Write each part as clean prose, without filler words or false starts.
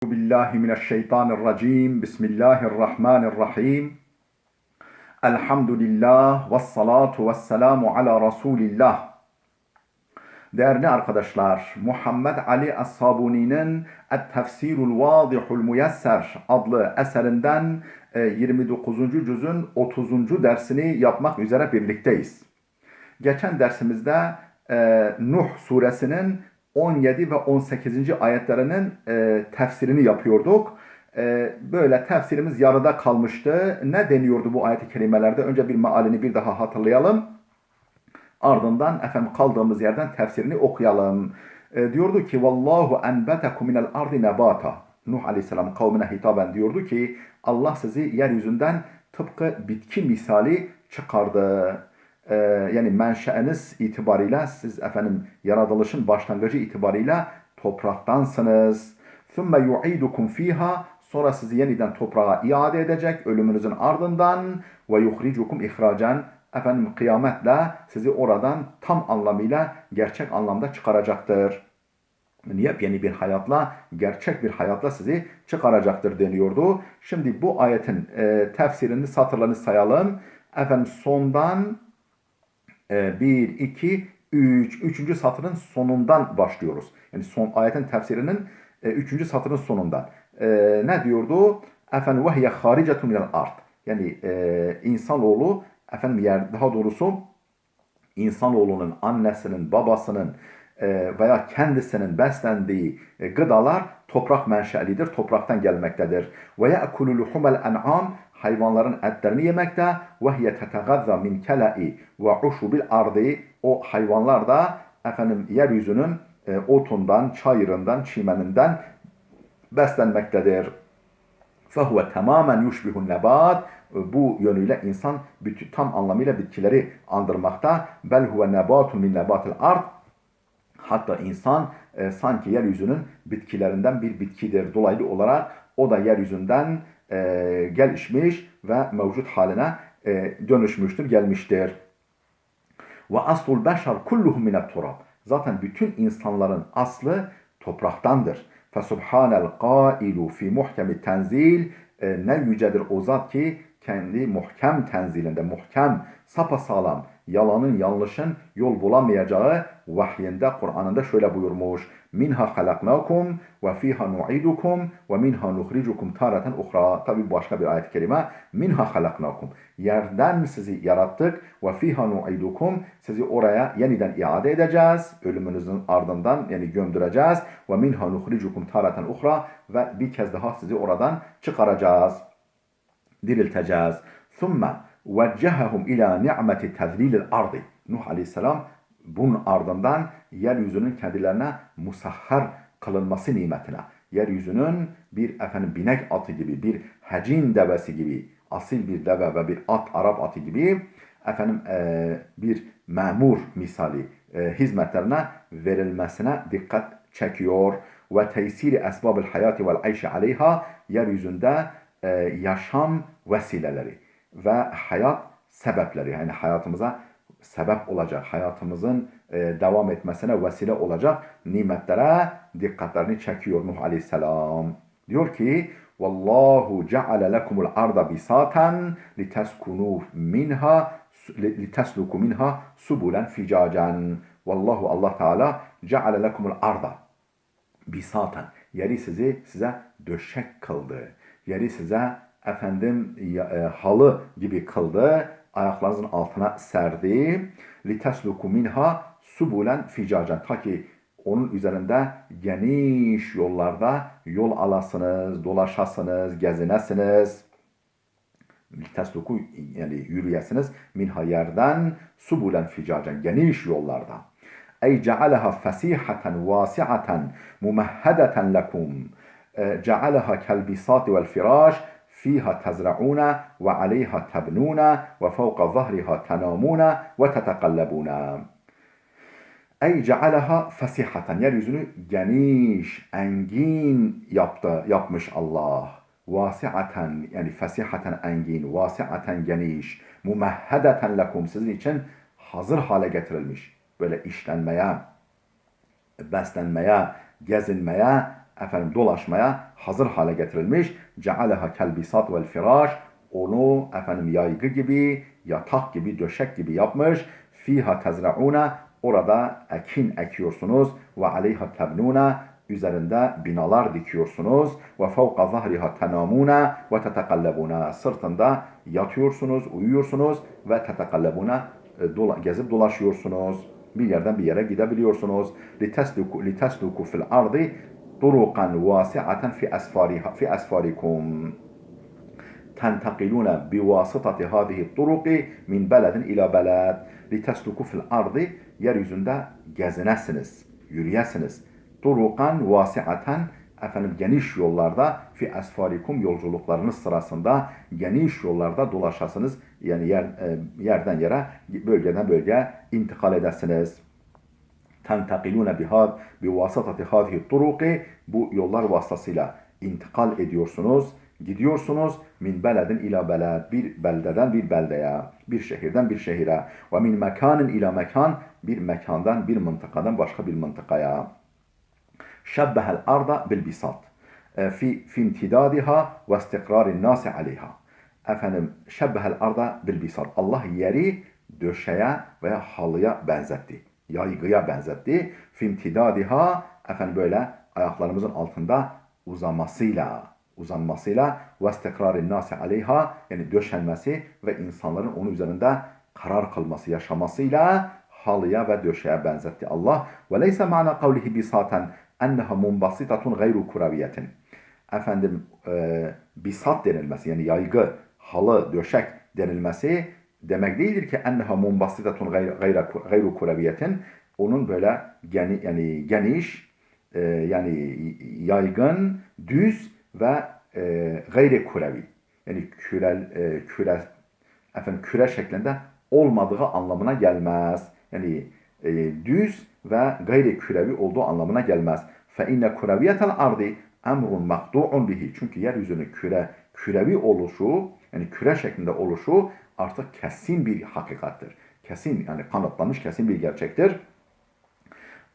Billahi mineşşeytanirracim. Bismillahirrahmanirrahim. Elhamdülillah ve salatu ve selamu ala Resulillah. Değerli arkadaşlar, Muhammed Ali Es-Sabuni'nin Et-Tefsirul Vadihul Muyesser adlı eserinden 29. cüzün 30. dersini yapmak üzere birlikteyiz. Geçen dersimizde Nuh suresinin 17 ve 18. ayetlerinin tefsirini yapıyorduk. Böyle tefsirimiz yarıda kalmıştı. Ne deniyordu bu ayet-i kerimelerde? Önce bir mealini bir daha hatırlayalım. Ardından kaldığımız yerden tefsirini okuyalım. Diyordu ki Vallahu enbetekum minel ardi nebata. Nuh Aleyhisselam kavmine hitaben diyordu ki Allah sizi yeryüzünden tıpkı bitki misali çıkardı. Yani menşeeniz itibariyle siz yaratılışın başlangıcı itibariyle topraktansınız. ثُمَّ يُعِيدُكُمْ ف۪يهَا Sonra sizi yeniden toprağa iade edecek ölümünüzün ardından وَيُخْرِجُكُمْ اِخْرَاجًا Kıyametle sizi oradan tam anlamıyla gerçek anlamda çıkaracaktır. Yepyeni bir hayatla, gerçek bir hayatla sizi çıkaracaktır deniyordu. Şimdi bu ayetin tefsirini, satırlarını sayalım. Sondan 1, 2, 3. 3. satırın sonundan başlıyoruz. Yani ayetin tefsirinin 3. satırın sonundan. Ne diyordu? وَهِيَ خَارِجَةٌ مِنَ الْاَرْضِ Yani insanoğlu, daha doğrusu insanoğlunun annesinin, babasının veya kendisinin beslendiği gıdalar toprak menşelidir, topraktan gelmektedir. وَيَأْكُلُ لُحُمَ الْاَنْعَامِ Hayvanların etlerini yemekte. وَهِيَ تَتَغَذَّى مِنْ كَلَئِ وَعُشُبِ الْاَرْضِ O hayvanlar da yeryüzünün otundan, çayırından, çimeninden beslenmektedir. فَهُوَ تَمَامًا يُشْبِهُ النَّبَاتِ Bu yönüyle insan tam anlamıyla bitkileri andırmakta. بَلْ هُوَ نَبَاتٌ مِنْ نَبَاتِ الْاَرْضِ Hatta insan sanki yeryüzünün bitkilerinden bir bitkidir. Dolaylı olarak o da yeryüzünden gelişmiş ve mevcut haline dönüşmüştür, gelmiştir. وَأَصْلُ الْبَشَرْ كُلُّهُمْ مِنَ التُّرَابِ Zaten bütün insanların aslı topraktandır. فَسُبْحَانَ الْقَائِلُ فِي مُحْكَمِ التَّنْزِيلِ Ne yücedir o zat ki kendi muhkem tenzilinde, muhkem, sapasağlam, yalanın, yanlışın yol bulamayacağı vahyinde, Kur'an'ında şöyle buyurmuş. Minha halaknakum ve fiha nu'idukum ve minha nukhrijukum taratan ukhra. Tabi başka bir ayet-i kerime. Minha halaknakum. Yerden sizi yarattık ve fiha nu'idukum. Sizi oraya yeniden iade edeceğiz. Ölümünüzün ardından yani gömdüreceğiz. Ve minha nukhrijukum taratan ukhra. Ve bir kez daha sizi oradan çıkaracağız. Dirilteceğiz. Thumma veccehahum ila ni'meti tezlilil ardi. Nuh Aleyhisselam bunun ardından yeryüzünün kendilerine musahhar kılınması nimetine, yeryüzünün bir binek atı gibi, bir hecin devesi gibi, asil bir deve ve bir at, Arap atı gibi bir memur misali hizmetlerine verilmesine dikkat çekiyor. Ve teysiri esbabil hayati vel ayşi aleyha yeryüzünde yaşam vesileleri ve hayat sebepleri, yani hayatımıza sebep olacak, hayatımızın devam etmesine vesile olacak nimetlere dikkatlerini çekiyor Nuh Aleyhisselam. Diyor ki Vallahu ceale lekumul arda bisaten liteskunu minha litesluku minha subulen ficacen. Vallahu Allah Teala ceale lekumul arda bisaten. Yeri size döşek kıldı. Yeri size halı gibi kıldı. Ayaklarınızın altına serdi. لِتَسْلُكُ مِنْهَا subulen ficacan. Ta ki onun üzerinde geniş yollarda yol alasınız, dolaşasınız, gezinesiniz. لِتَسْلُكُ yani yürüyesiniz. Minha yerden subulen ficacan. Geniş yollarda. Ey cealeha fesihatan vasi'atan mumehhedeten lekum. Cealeha kelbisati vel firaş فيها تزرعون وعليها تبنون وفوق ظهرها تنامون وتتقلبون. Ey cealeha fesihatan. Yeryüzünü geniş, engin yapmış Allah. Vasiaten yani fesihaten engin, vasiaten geniş, mumehhedeten lekum sizin için hazır hale getirilmiş. Böyle işlenmeye, beslenmeye, gezinmeye, efendim dolaşmaya hazır hale getirilmiş. Cealeha kelbisat vel firaş, onu efendim yaygı gibi, yatak gibi, döşek gibi yapmış. Fiha tezrauna, orada ekin ekiyorsunuz. Ve aleyha tebnuna, üzerinde binalar dikiyorsunuz. Ve fevka zahriha tenamuna ve tetekallebuna, sırtında yatıyorsunuz, uyuyorsunuz ve tetekallebuna, gezip dolaşıyorsunuz. Bir yerden bir yere gidebiliyorsunuz. Litesluku fil ardi turuqan vasi'aten fi asfarikum. Tentakiluna bivasıtati hadihi turuqi min beledin ila beled. Litesluku fil ardi, yeryüzünde gezinesiniz, yürüyesiniz. Turuqan vasi'aten, efendim geniş yollarda, fi asfarikum, yolculuklarınız sırasında geniş yollarda dolaşasınız. Yani yerden yere, bölgeden bölgeye intikal edesiniz. Tentakilune bivasatati hadihi turuqi, bu yollar vasıtasıyla intikal ediyorsunuz, gidiyorsunuz. Min beledin ila beled, bir beldeden bir beldeye, bir şehirden bir şehire. Ve min mekanin ila mekan, bir mekandan, bir mıntıkadan başka bir mıntıkaya. Şebbehel arda bil bisat fi imtidadiha ve istikrarin nasi aleyha. Efendim, şebbehel arda bil bisat, Allah yeri döşeye veya halıya benzetti, yaygıya benzetti. Fi imtidadiha, efendim böyle ayaklarımızın altında uzanmasıyla ve istikrarin nasi aleyha, yani döşenmesi ve insanların onun üzerinde karar kılması, yaşamasıyla halıya ve döşeye benzetti Allah. Ve leyse ma'na kavlihi bisaten enneha munbasitatun gayru kuraviyetin. Efendim, bisat denilmesi, yani yaygı, halı, döşek denilmesi demek değildir ki enneha munbasitatun gayru kuraviyetin, onun böyle yani geniş, yani yaygın, düz ve gayri kurevi, yani küre şeklinde olmadığı anlamına gelmez. Yani düz ve gayri kürevi olduğu anlamına gelmez. Fe inne kureviyetel ardi emrun maktu'un bihi. Çünkü yeryüzünün kürevi oluşu, yani küre şeklinde oluşu artık kesin bir hakikattir. Kesin, yani kanıtlanmış kesin bir gerçektir.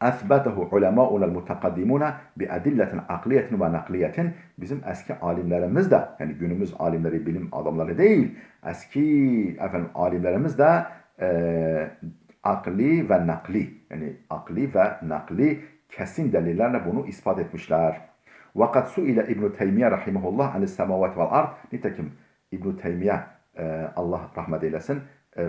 Esbetehu ulemâ'unel mutakadimûne bi edilletin akliyetin ve nakliyetin. Bizim eski alimlerimiz de, yani günümüz alimleri, bilim adamları değil, eski alimlerimiz de akli ve nakli, yani akli ve nakli kesin delillerle bunu ispat etmişler. Vakat suile İbn Teymiye rahimehullah anis semavat vel ard. Nitekim İbn Teymiye, Allah rahmet eylesin,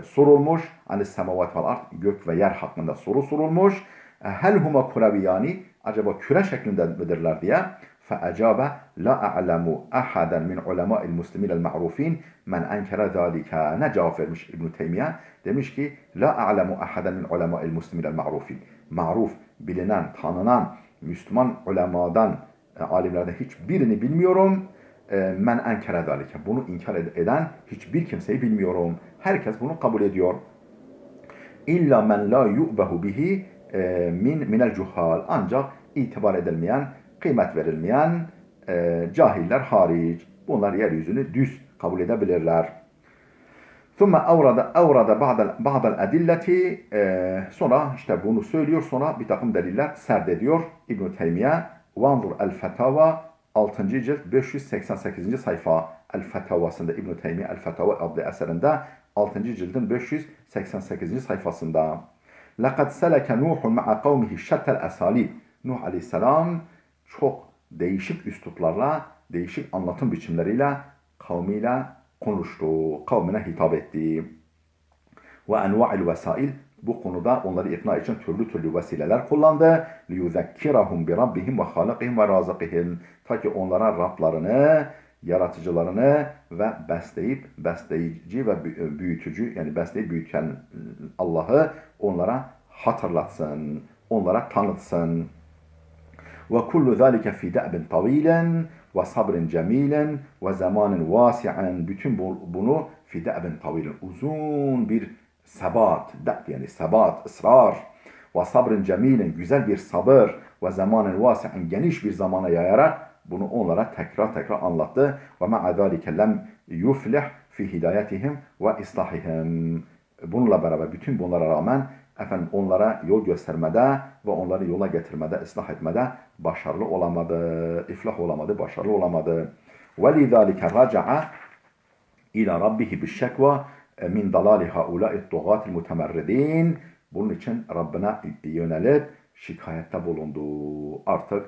sorulmuş anis semavat vel ard, gök ve yer hakkında soru sorulmuş. Hel huma kuraviyani, acaba küre şeklinde midirler diye. فأجاب لا أعلم أحدا من علماء المسلمين المعروفين من أنكر ذلك. Ne cevap vermiş İbn Teymiye? Demiş ki la a'lemu ahadan min ulema'il muslimin ma'rufin. Maruf, bilinen, tanınan Müslüman ulemadan, alimlerden hiçbirini bilmiyorum. Men enkere zalike. Bunu inkar eden hiçbir kimseyi bilmiyorum. Herkes bunu kabul ediyor. İlla men la yu'behu bihi minel cuhal. Ancak itibar edilmeyen, kıymet verilmeyen cahiller hariç. Bunlar yeryüzünü düz kabul edebilirler. ثُمَّ اَوْرَدَ بَعْضَ الْاَدِلَّةِ. Sonra işte bunu söylüyor, sonra bir takım deliller serdediyor İbn Teymiye. وَانْظُرْ الْفَتَوَى 6. cilt 588. sayfa. El-Fetavasında, İbn Teymiye El-Fetava adlı eserinde 6. cildin 588. sayfasında. لَقَدْ سَلَكَ نُوحٌ مَعَ قَوْمِهِ شَتَّ الْأَسَالِيبِ. Nuh Aleyhisselam çok değişik üsluplarla, değişik anlatım biçimleriyle kavmiyle konuştu, kavmine hitap etti. Ve enva'il vesail, bu konuda onları ikna için türlü türlü vesileler kullandı. لِيُذَكِّرَهُمْ بِرَبِّهِمْ وَخَالِقِهِمْ وَرَازِقِهِمْ. Ta ki onlara Rablarını, yaratıcılarını ve besleyici ve büyütücü, yani besleyip büyüten Allah'ı onlara hatırlatsın, onlara tanıtsın. وَكُلُّ ذَٰلِكَ فِي دَأْبٍ طَوِيلٍ وَصَبْرٍ جَمِيلٍ وَزَمَانٍ وَاسِعٍ. Bütün bunu fi de'bin tavilin, uzun bir sebat, yani sebat, ısrar, ve sabrın cemilin, güzel bir sabır, ve zamanın vasi'in, geniş bir zamana yayarak bunu onlara tekrar anlattı. Ve ma'a zâlike lem yuflih fi hidayetihim ve islahihim. Bununla beraber, bütün bunlara rağmen efendim onlara yol göstermede ve onları yola getirmede, ıslah etmede başarılı olamadı, iflah olamadı, başarılı olamadı. وَلِذَٰلِكَ رَجَعَ İlâ rabbihi bişşekva min dalâli haulâ'i tuğâtil mutemerridîn. Bunun için Rabbine yönelip şikayette bulundu. Artık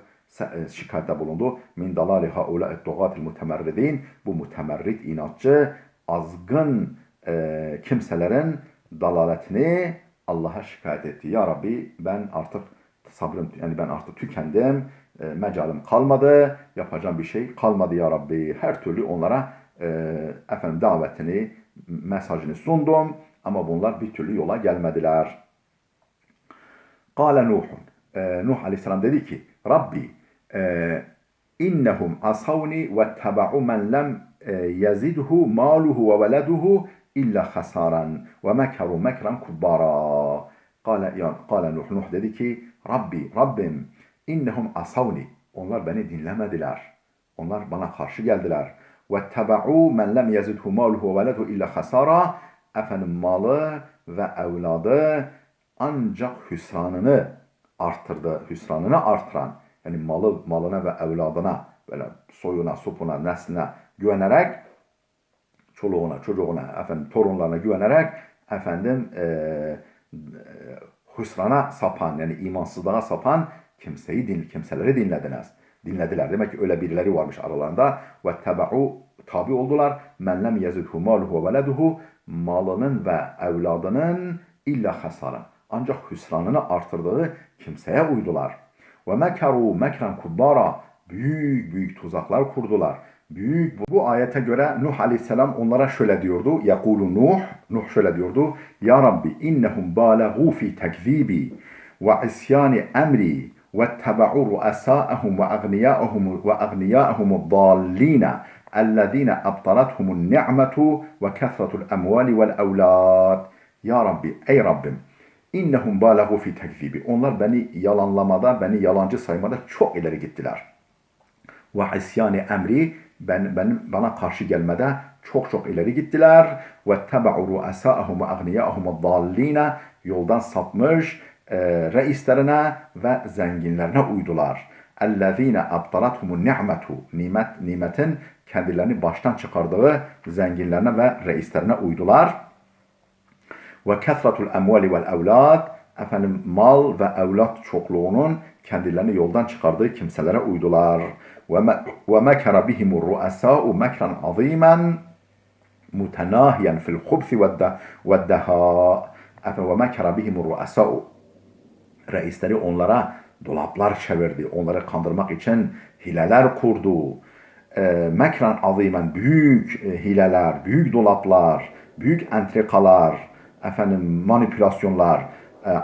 şikayette bulundu. Min dalâli haulâ'i tuğâtil mutemerridîn. Bu mutemerrid, inatçı, azgın kimselerin dalaletini Allah'a şikayet etti. Ya Rabbi ben artık sabrım, yani ben artık tükendim. Mecalim kalmadı. Yapacağım bir şey kalmadı ya Rabbi. Her türlü onlara efendim davetini, mesajını sundum ama bunlar bir türlü yola gelmediler. Kâle Nuhun. Nuh Aleyhisselam dedi ki Rabbi innehum asavni ve teba'u men lem yazidhu maluhu ve veleduhu illa hasaran ve mekaru mekran kubbara. Kâle Nuh. Nuh dedi ki Rabbim innehum asavni. Onlar beni dinlemediler. Onlar bana karşı geldiler. وَاتَّبَعُوا مَنْ لَمْ يَزِدْهُ مَالُهُ وَوَلَدُهُ اِلَّا خَسَارًا. Efendim malı ve evladı ancak hüsranını arttırdı. Hüsranını artıran, yani malına ve evladına, böyle soyuna, sopuna, nesline güvenerek, çoluğuna, çocuğuna, efendim torunlarına güvenerek efendim hüsrana sapan, yani imansızlığa sapan kimseleri dinlediler. Demek ki öyle birileri varmış aralarında. Ve teba'u, tabi oldular. Men lem yazidhu maluhu ve veleduhu, malının ve evladının illa hasaran, ancak hüsranını artırdığı kimseye uydular. Ve mekaru mekran kubbara, büyük tuzaklar kurdular. Bu ayete göre Nuh Aleyhisselam onlara şöyle diyordu. Yekulu Nuh şöyle diyordu. Ya Rabbi innehum balaghu fi tekzibi ve isyani emri واتبعوا رؤساءهم وأغنياءهم الضالين الذين أبطلتهم النعمة وكثرة الأموال والأولاد. Ya Rabbi, ey Rabbim, innehum balagu fi tekzibi. Onlar beni yalanlamada, beni yalancı saymada çok ileri gittiler. Ve isyani emri, bana karşı gelmede çok ileri gittiler. Vettebe'u ru'asâehum ve agniyâehum dallîne, yoldan sapmış reislerine ve zenginlerine uydular. اَلَّذ۪ينَ اَبْطَلَتْهُمُ النِّعْمَةُ, nimetin kendilerini baştan çıkardığı zenginlerine ve reislerine uydular. وَكَثْرَةُ الْاَمْوَالِ وَالْاَوْلَادِ, efendim mal ve evlat çokluğunun kendilerini yoldan çıkardığı kimselere uydular. وَمَكَرَ بِهِمُ الرُّؤَسَاءُ مَكْرًا عَظ۪يمًا مُتَنَاهِيًا فِي الْخُبْثِ وَالدَّهَاءِ. وَمَكَرَ بِهِمُ الرُّؤَسَاءُ, reisleri onlara dolaplar çevirdi. Onları kandırmak için hileler kurdu. Mekran azimen, büyük hileler, büyük dolaplar, büyük entrikalar, efendim manipülasyonlar.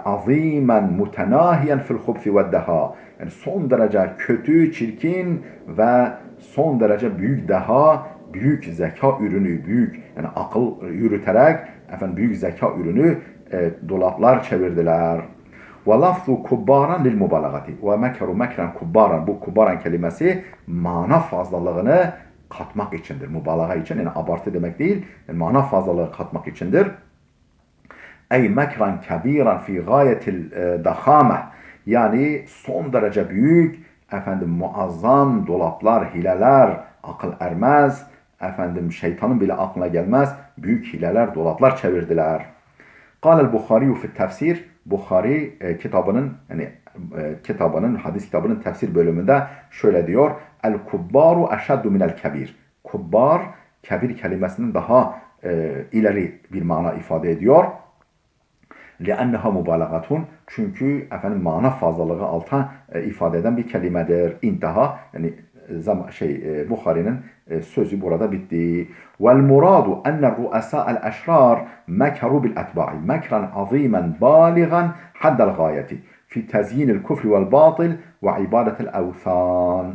Azimen mutenahiyen fil hubsi ve deha. Yani son derece kötü, çirkin ve son derece büyük deha, büyük zeka ürünü, büyük yani akıl yürüterek efendim büyük zeka ürünü dolaplar çevirdiler. وَلَفْظُ كُبَّارًا لِلْمُبَالَغَةِ وَمَكَرُوا مَكْرًا كُبَّارًا. Bu kubbaran kelimesi mana fazlalığını katmak içindir. Mübalağa için, yani abartı demek değil, yani mana fazlalığı katmak içindir. Ey mekran kebiran fi gayetil dahame, yani son derece büyük, efendim muazzam dolaplar, hileler, akıl ermez, efendim şeytanın bile aklına gelmez, büyük hileler, dolaplar çevirdiler. Kâlel Bukhari fi tefsir, Bukhari kitabının, hadis kitabının tefsir bölümünde şöyle diyor. El-kubbaru eşeddu minel kebir. Kubbar, kebir kelimesinin daha ileri bir mana ifade ediyor. لِأَنَّهَا مُبَالَغَةٌ, çünkü efendim mana fazlalığı alta ifade eden bir kelimedir. İntaha, yani Bukhari'nin sözü burada bitti. وَالْمُرَادُ أَنَّ الرُّؤَسَاءَ الْأَشْرَارِ مَكَرُوا بِالْأَتْبَاعِ مَكْرًا عَظِيمًا بَالِغًا حَدَّ الْغَايَةِ فِي تَزْيِينِ الْكُفْرِ وَالْبَاطِلِ وَعِبَادَةِ الْأَوْثَانِ.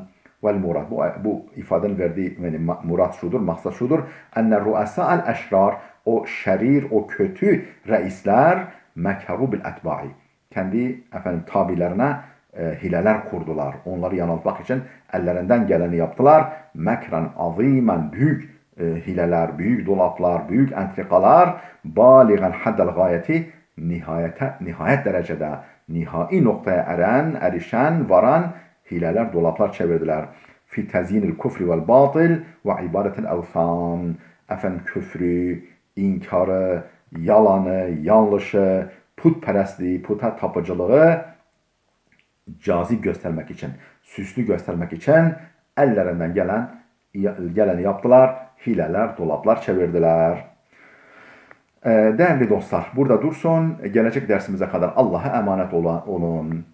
Vel-murad, bu ifadenin verdiği yani murat şudur, maksat şudur. Enne ru'asa'el eşrar, o şerir, o kötü reisler mekaru bil etba'i, kendi efendim tabilerine hileler kurdular. Onları yanıltmak için ellerinden geleni yaptılar. Mekran azimen, büyük hileler, büyük dolaplar, büyük entrikalar, baligan haddel gayeti, nihayet derecede, nihai noktaya erişen, varan hileler, dolaplar çevirdiler. Fi tezyinil kufri vel batil ve ibadetil evsan. Efendim küfrü, inkarı, yalanı, yanlışı, putperestliği, puta tapıcılığı cazip göstermek için, süslü göstermek için ellerinden geleni yaptılar. Hileler, dolaplar çevirdiler. Değerli dostlar, burada dursun. Gelecek dersimize kadar Allah'a emanet olun.